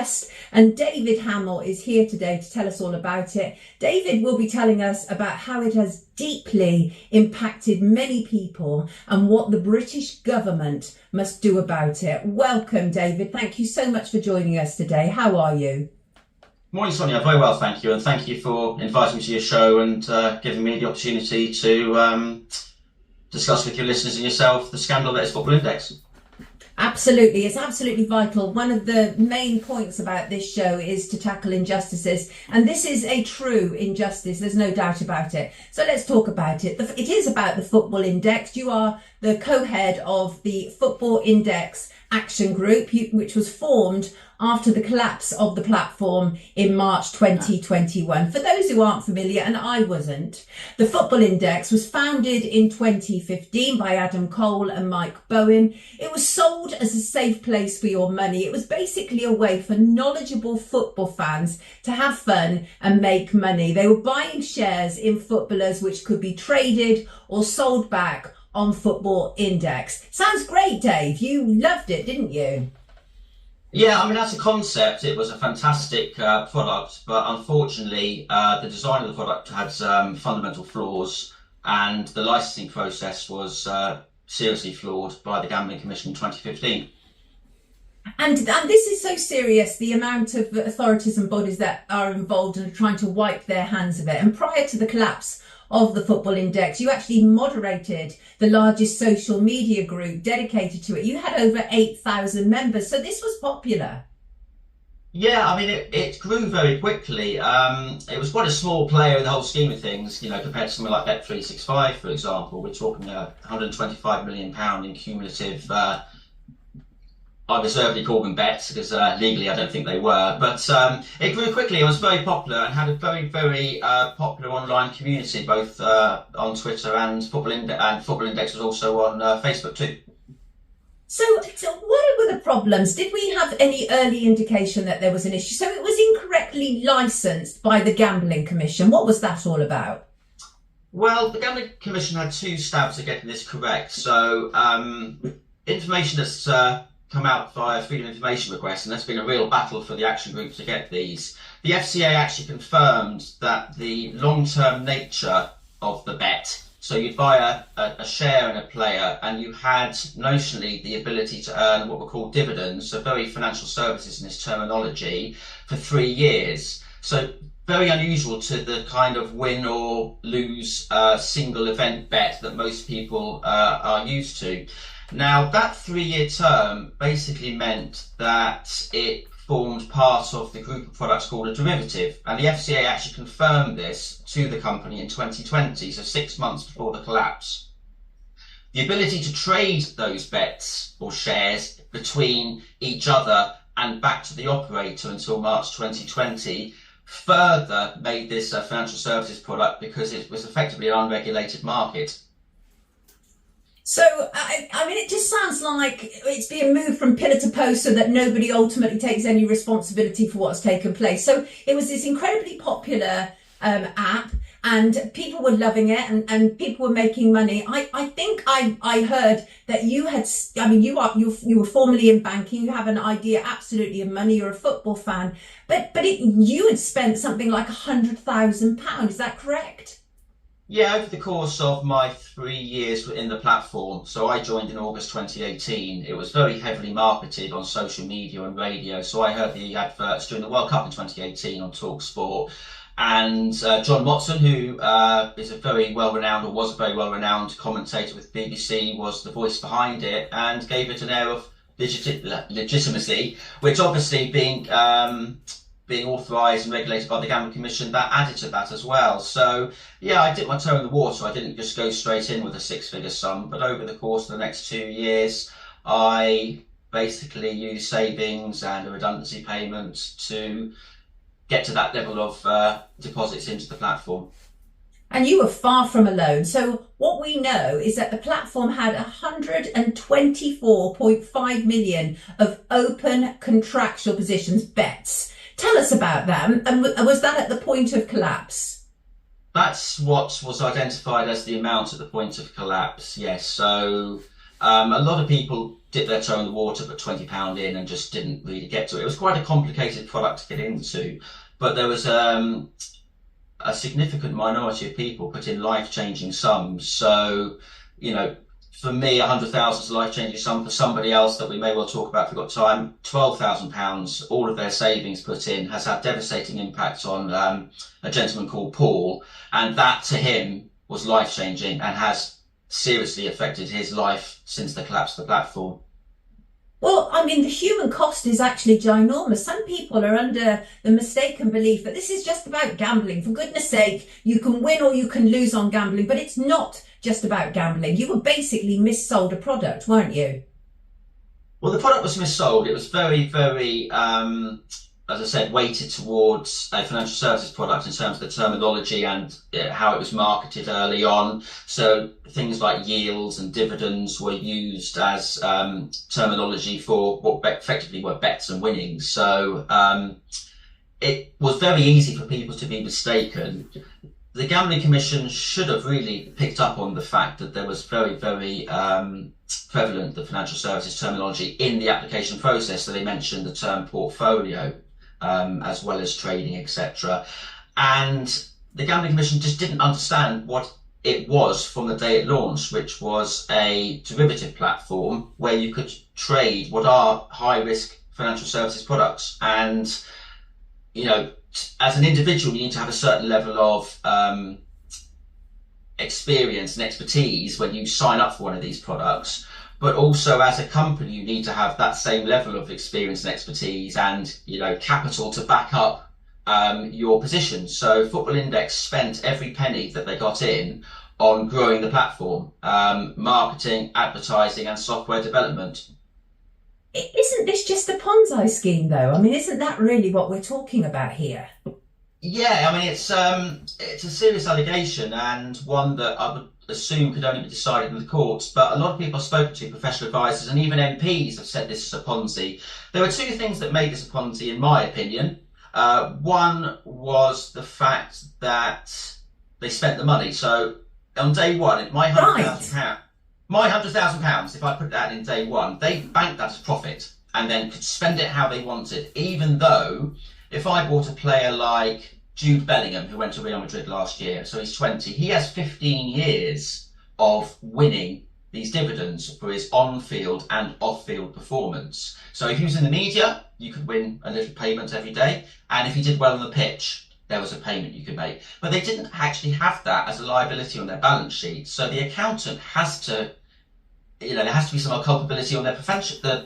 guest, and David Hamill is here today to tell us all about it. David will be telling us about how it has deeply impacted many people and what the British government must do about it. Welcome, David. Thank you so much for joining us today. How are you? Morning, Sonia. Very well, thank you. And thank you for inviting me to your show and giving me the opportunity to discuss with your listeners and yourself the scandal that is Football Index. Absolutely. It's absolutely vital. One of the main points about this show is to tackle injustices. And this is a true injustice. There's no doubt about it. So let's talk about it. It is about the Football Index. You are the co-head of the Football Index Action Group, which was formed after the collapse of the platform in March 2021. For those who aren't familiar, and I wasn't, the Football Index was founded in 2015 by Adam Cole and Mike Bowen. It was sold as a safe place for your money. It was basically a way for knowledgeable football fans to have fun and make money. They were buying shares in footballers which could be traded or sold back on Football Index. Sounds great, Dave. You loved it, didn't you? Yeah, I mean, as a concept, it was a fantastic product, but unfortunately, the design of the product had fundamental flaws, and the licensing process was seriously flawed by the Gambling Commission in 2015. And this is so serious, the amount of authorities and bodies that are involved and are trying to wipe their hands of it. And prior to the collapse of the Football Index, you actually moderated the largest social media group dedicated to it. You had over 8,000 members, so this was popular. Yeah, I mean, it grew very quickly. It was quite a small player in the whole scheme of things, you know, compared to something like Bet365, for example. We're talking £125 million in cumulative I reservedly call them bets because legally I don't think they were, but it grew quickly. It was very popular and had a very, very popular online community, both on Twitter and Football Index. And Football Index was also on Facebook too. So what were the problems? Did we have any early indication that there was an issue? So it was incorrectly licensed by the Gambling Commission. What was that all about? Well, the Gambling Commission had two stabs at getting this correct. So information that's come out via freedom of information requests, and there's been a real battle for the action group to get these. The FCA actually confirmed that the long-term nature of the bet, so you'd buy a share in a player and you had notionally the ability to earn what were called dividends, so very financial services in this terminology, for 3 years. So very unusual to the kind of win or lose single event bet that most people are used to. Now, that 3-year term basically meant that it formed part of the group of products called a derivative, and the FCA actually confirmed this to the company in 2020, so 6 months before the collapse. The ability to trade those bets or shares between each other and back to the operator until March 2020 further made this a financial services product because it was effectively an unregulated market. So, I mean, it just sounds like it's being moved from pillar to post so that nobody ultimately takes any responsibility for what's taken place. So it was this incredibly popular app, and people were loving it, and people were making money. I think I heard that you had, I mean, you were formerly in banking, you have an idea absolutely of money, you're a football fan, but you had spent something like £100,000. Is that correct? Yeah, over the course of my 3 years in the platform, so I joined in August 2018, it was very heavily marketed on social media and radio. So I heard the adverts during the World Cup in 2018 on TalkSport. And John Motson, who is a very well-renowned, or was a very well-renowned commentator with BBC, was the voice behind it and gave it an air of legitimacy, which obviously being authorised and regulated by the Gambling Commission, that added to that as well. So yeah, I dipped my toe in the water. I didn't just go straight in with a 6-figure sum, but over the course of the next 2 years, I basically used savings and a redundancy payment to get to that level of deposits into the platform. And you were far from alone. So what we know is that the platform had 124.5 million of open contractual positions, bets. Tell us about that. And was that at the point of collapse? That's what was identified as the amount at the point of collapse, yes. So A lot of people dipped their toe in the water, put £20 in, and just didn't really get to it. It was quite a complicated product to get into, but there was a significant minority of people put in life-changing sums. So, for me, 100,000 is a life-changing sum. For somebody else that we may well talk about if we've got time, £12,000, all of their savings put in, has had devastating impacts on a gentleman called Paul, and that to him was life-changing and has seriously affected his life since the collapse of the platform. Well, I mean, the human cost is actually ginormous. Some people are under the mistaken belief that this is just about gambling. For goodness sake, you can win or you can lose on gambling, but it's not just about gambling. You were basically missold a product, weren't you? Well, the product was missold. It was very, very, as I said, weighted towards a financial services product in terms of the terminology and how it was marketed early on. So things like yields and dividends were used as terminology for what effectively were bets and winnings. So it was very easy for people to be mistaken. The Gambling Commission should have really picked up on the fact that there was very, very prevalent the financial services terminology in the application process. So they mentioned the term portfolio, as well as trading, etc. And the Gambling Commission just didn't understand what it was from the day it launched, which was a derivative platform where you could trade what are high-risk financial services products. And, as an individual, you need to have a certain level of experience and expertise when you sign up for one of these products. But also as a company, you need to have that same level of experience and expertise and, capital to back up your position. So Football Index spent every penny that they got in on growing the platform, marketing, advertising and software development. Isn't this just a Ponzi scheme, though? I mean, isn't that really what we're talking about here? Yeah, I mean, it's a serious allegation and one that I would assume could only be decided in the courts, but a lot of people I've spoken to, professional advisors and even MPs, have said this is a Ponzi. There were two things that made this a Ponzi, in my opinion. One was the fact that they spent the money. So on day one, my £100,000, if I put that in day one, they banked that as profit and then could spend it how they wanted, even though if I bought a player like Jude Bellingham, who went to Real Madrid last year, so he's 20, he has 15 years of winning these dividends for his on-field and off-field performance. So if he was in the media, you could win a little payment every day, and if he did well on the pitch, there was a payment you could make. But they didn't actually have that as a liability on their balance sheet, so the accountant has to, there has to be some culpability on the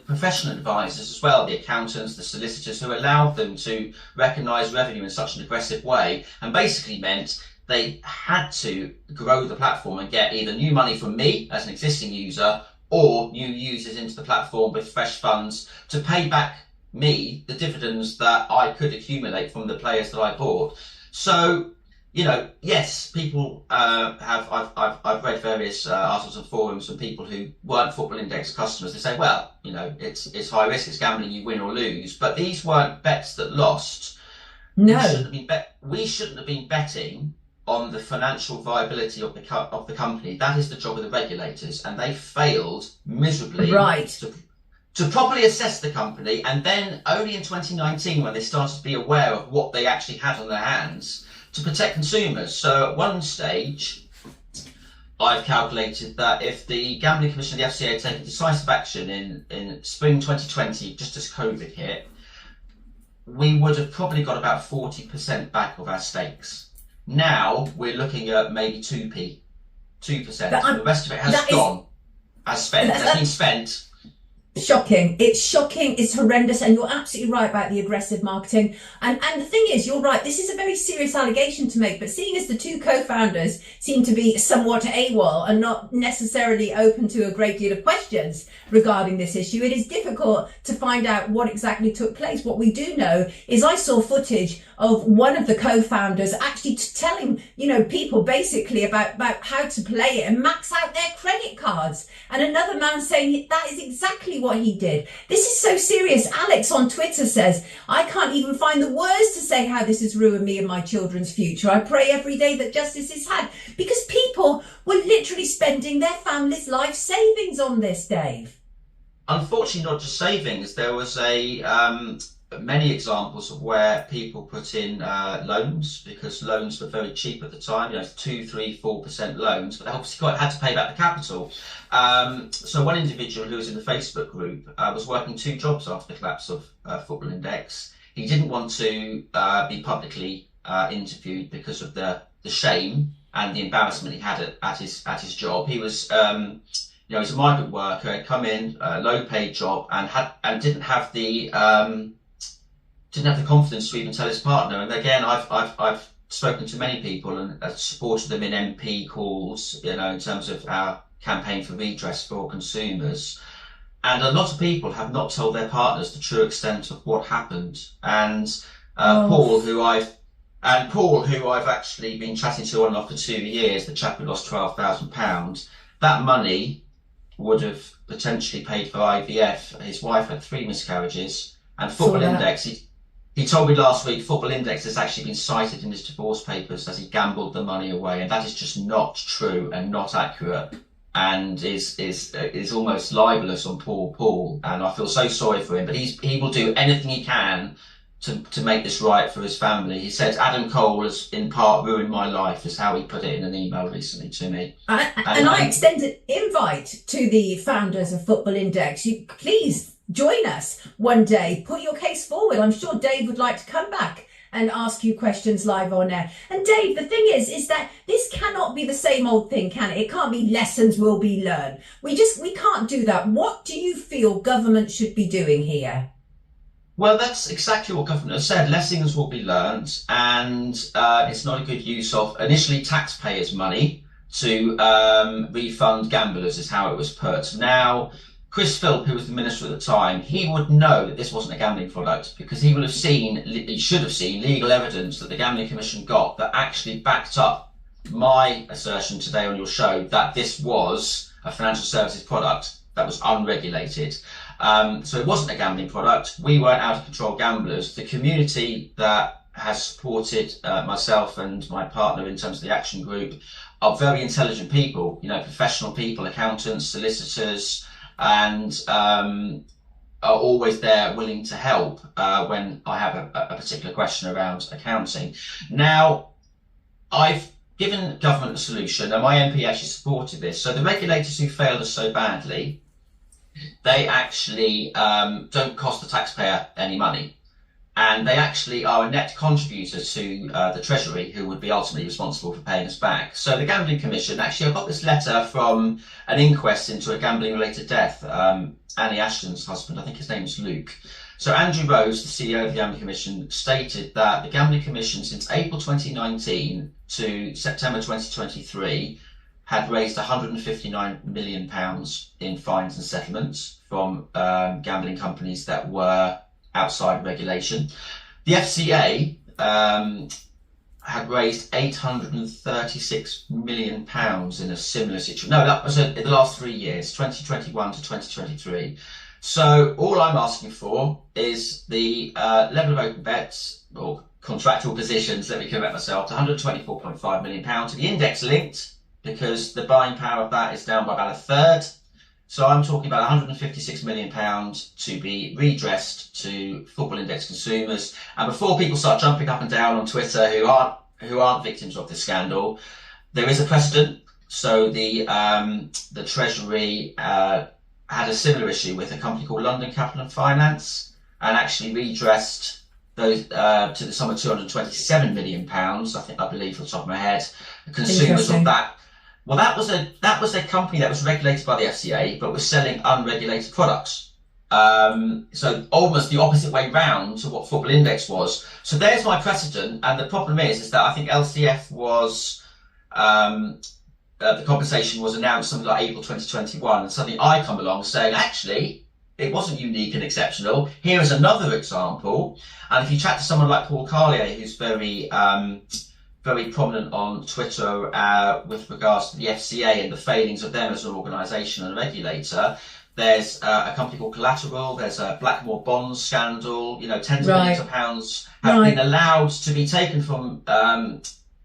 professional advisors as well, the accountants, the solicitors, who allowed them to recognise revenue in such an aggressive way, and basically meant they had to grow the platform and get either new money from me as an existing user or new users into the platform with fresh funds to pay back me the dividends that I could accumulate from the players that I bought. So, yes, people I've read various articles and forums from people who weren't Football Index customers. They say, well, it's high risk, it's gambling, you win or lose. But these weren't bets that lost. No. We shouldn't have been betting on the financial viability of the company. That is the job of the regulators, and they failed miserably to properly assess the company. And then only in 2019, when they started to be aware of what they actually had on their hands, to protect consumers. So at one stage, I've calculated that if the Gambling Commission and the FCA had taken decisive action in spring 2020, just as COVID hit, we would have probably got about 40% back of our stakes. Now we're looking at maybe 2p, 2%. The rest of it has been spent. Shocking. It's shocking. It's horrendous. And you're absolutely right about the aggressive marketing. And the thing is, you're right. This is a very serious allegation to make. But seeing as the two co-founders seem to be somewhat AWOL and not necessarily open to a great deal of questions regarding this issue, it is difficult to find out what exactly took place. What we do know is I saw footage of one of the co-founders actually telling, people basically about how to play it and max out their credit cards. And another man saying that is exactly what what he did. This is so serious. Alex on Twitter says, I can't even find the words to say how this has ruined me and my children's future. I pray every day that justice is had, because people were literally spending their family's life savings on this, Dave. Unfortunately, not just savings. There was many examples of where people put in loans, because loans were very cheap at the time, 2, 3, 4% loans, but they obviously had to pay back the capital. So one individual who was in the Facebook group was working 2 jobs after the collapse of Football Index. He didn't want to be publicly interviewed because of the shame and the embarrassment he had at his job. He was he's a migrant worker, had come in, low paid job, and didn't have the confidence to even tell his partner. And again, I've spoken to many people and supported them in MP calls, in terms of our campaign for redress for consumers. And a lot of people have not told their partners the true extent of what happened. And Paul, who I've actually been chatting to on and off for 2 years, the chap who lost £12,000, that money would have potentially paid for IVF. His wife had 3 miscarriages, and Football Index, he told me last week, Football Index has actually been cited in his divorce papers as he gambled the money away, and that is just not true and not accurate, and is almost libelous on poor Paul. And I feel so sorry for him, but he will do anything he can to make this right for his family. He said, Adam Cole has in part ruined my life, is how he put it in an email recently to me. And I extend an invite to the founders of Football Index. You please join us one day, put your case forward. I'm sure Dave would like to come back and ask you questions live on air. And Dave, the thing is that this cannot be the same old thing, can it? It can't be lessons will be learned. We can't do that. What do you feel government should be doing here? Well, that's exactly what government has said. Lessons will be learned, and it's not a good use of initially taxpayers' money to refund gamblers, is how it was put. Now, Chris Philp, who was the minister at the time, he would know that this wasn't a gambling product, because he should have seen legal evidence that the Gambling Commission got that actually backed up my assertion today on your show that this was a financial services product that was unregulated. So it wasn't a gambling product. We weren't out of control gamblers. The community that has supported myself and my partner in terms of the action group are very intelligent people, professional people, accountants, solicitors, and are always there willing to help when I have a particular question around accounting. Now, I've given government a solution, and my MP actually supported this. So the regulators who failed us so badly, they actually don't cost the taxpayer any money, and they actually are a net contributor to the Treasury, who would be ultimately responsible for paying us back. So the Gambling Commission, actually, I got this letter from an inquest into a gambling-related death. Annie Ashton's husband, I think his name was Luke. So Andrew Rose, the CEO of the Gambling Commission, stated that the Gambling Commission, since April 2019 to September 2023, had raised £159 million in fines and settlements from gambling companies that were outside regulation. The FCA had raised £836 million in a similar situation. No, that was in the last 3 years, 2021 to 2023. So all I'm asking for is the level of open bets, or contractual positions, let me correct myself, to £124.5 million to be index linked, because the buying power of that is down by about a third. So I'm talking about £156 million to be redressed to Football Index consumers. And before people start jumping up and down on Twitter who aren't victims of this scandal, there is a precedent. So the Treasury had a similar issue with a company called London Capital and Finance, and actually redressed those to the sum of £227 million. I believe, off the top of my head, consumers of that. Well, that was a company that was regulated by the FCA, but was selling unregulated products. So almost the opposite way round to what Football Index was. So there's my precedent, and the problem is that I think LCF was the compensation was announced something like April 2021, and suddenly I come along saying, actually, it wasn't unique and exceptional. Here is another example. And if you chat to someone like Paul Carlier, who's very prominent on Twitter with regards to the FCA and the failings of them as an organisation and regulator, There's a company called Collateral. There's a Blackmore Bonds scandal. You know, tens of millions of pounds have been allowed to be taken from,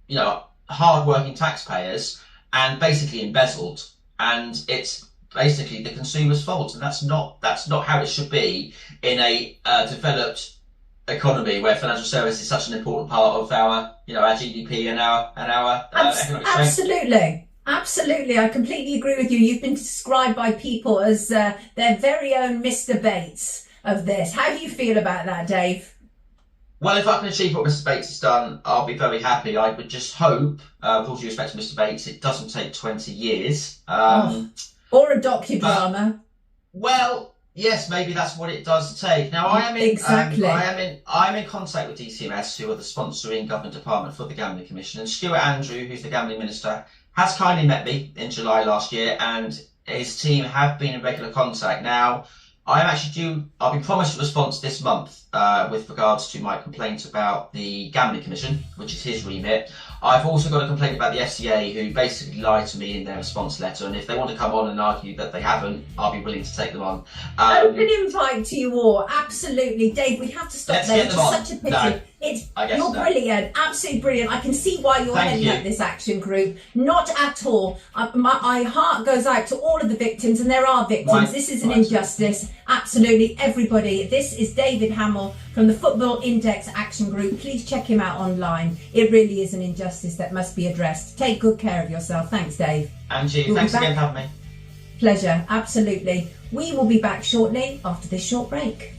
you know, hard-working taxpayers and basically embezzled. And it's basically the consumer's fault, and that's not how it should be in a developed economy where financial service is such an important part of our, you know, our GDP and our economic strength. Absolutely, I completely agree with you. You've been described by people as their very own Mr. Bates of this. How do you feel about that, Dave? Well, if I can achieve what Mr. Bates has done, I'll be very happy. I would just hope, with all due respect to Mr. Bates, it doesn't take 20 years. Or a docudrama. Well, yes, maybe that's what it does take. Now, I am in contact with DCMS, who are the sponsoring government department for the Gambling Commission, and Stuart Andrew, who's the Gambling Minister, has kindly met me in July last year, and his team have been in regular contact. Now, I've been promised a response this month with regards to my complaint about the Gambling Commission, which is his remit. I've also got a complaint about the FCA, who basically lied to me in their response letter, and if they want to come on and argue that they haven't, I'll be willing to take them on. Open invite to you all, absolutely. Dave, we have to stop there. It's such a pity. No, you're brilliant, absolutely brilliant. I can see why you're heading up this action group. Not at all. My heart goes out to all of the victims, and there are victims. This is an injustice. Absolutely, everybody. This is David Hamill from the Football Index Action Group. Please check him out online. It really is an injustice that must be addressed. Take good care of yourself. Thanks, Dave. And you. Thanks again for having me. Pleasure, absolutely. We will be back shortly after this short break.